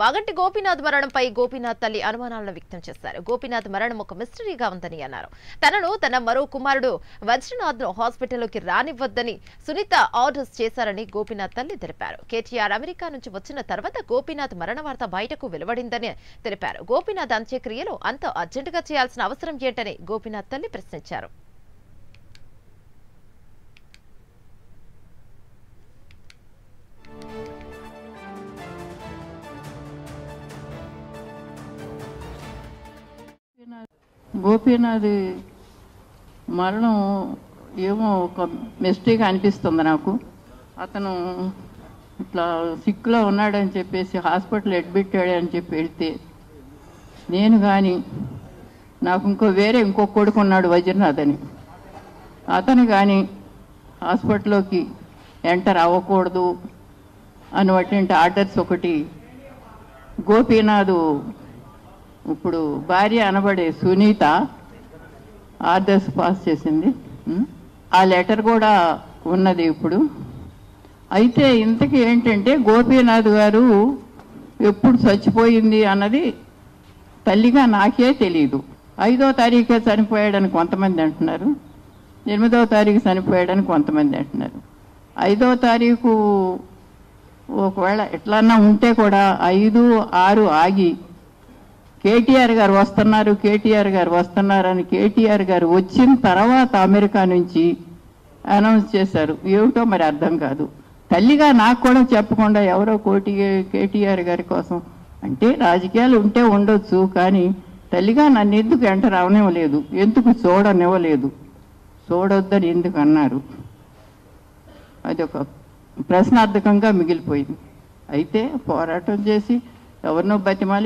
మాగంటి గోపీనాథ్ మరణంపై గోపీనాథ్ తల్లి అనుమానాలను వ్యక్తం చేశారు. గోపీనాథ్ మరణం ఒక మిస్టరీగా ఉందని అన్నారు. తనను తన మరో కుమారుడు వజ్రనాథ్ ను హాస్పిటల్లోకి రానివ్వద్దని సునీత ఆర్డర్స్ చేశారని గోపీనాథ్ తల్లి తెలిపారు. కేటీఆర్ అమెరికా నుంచి వచ్చిన తర్వాత గోపీనాథ్ మరణ వార్త బయటకు వెలువడిందని తెలిపారు. గోపీనాథ్ అంత్యక్రియలు అంత అర్జెంటుగా చేయాల్సిన అవసరం ఏంటని గోపీనాథ్ తల్లి ప్రశ్నించారు. గోపీనాథ్ మరణం ఏమో ఒక మిస్టేక్ అనిపిస్తుంది నాకు. అతను ఇట్లా సిక్లో ఉన్నాడని చెప్పేసి హాస్పిటల్ అడ్మిట్ అయ్యాడని చెప్పి వెళ్తే నేను కానీ నాకు ఇంకో కొడుకు ఉన్నాడు వజ్రనాథ్ అని, అతను కానీ హాస్పిటల్లోకి ఎంటర్ అవ్వకూడదు అన్నటువంటి ఆర్డర్స్ ఒకటి గోపీనాథ్ ఇప్పుడు భార్య అనబడే సునీత ఆర్డర్స్ పాస్ చేసింది. ఆ లెటర్ కూడా ఉన్నది ఇప్పుడు. అయితే ఇంతకీ ఏంటంటే గోపీనాథ్ గారు ఎప్పుడు చచ్చిపోయింది అన్నది తల్లిగా నాకే తెలియదు. 5వ తారీఖే చనిపోయాడని కొంతమంది అంటున్నారు, 8వ తారీఖు చనిపోయాడని కొంతమంది అంటున్నారు. 5వ తారీఖు ఒకవేళ ఎట్లన్నా ఉంటే కూడా 5, 6 ఆగి కేటీఆర్ గారు వస్తున్నారని కేటీఆర్ గారు వచ్చిన తర్వాత అమెరికా నుంచి అనౌన్స్ చేశారు. ఏమిటో మరి అర్థం కాదు. తల్లిగా నాకు కూడా చెప్పకుండా ఎవరో కేటీఆర్ గారి కోసం అంటే రాజకీయాలు ఉంటే ఉండొచ్చు, కానీ తల్లిగా నన్ను ఎందుకు ఎంటర్ అవనివ్వలేదు, ఎందుకు చూడనివ్వలేదు, చూడొద్దని ఎందుకు అన్నారు, అది ఒక ప్రశ్నార్థకంగా మిగిలిపోయింది. అయితే పోరాటం చేసి ఎవరినో బతిమాలి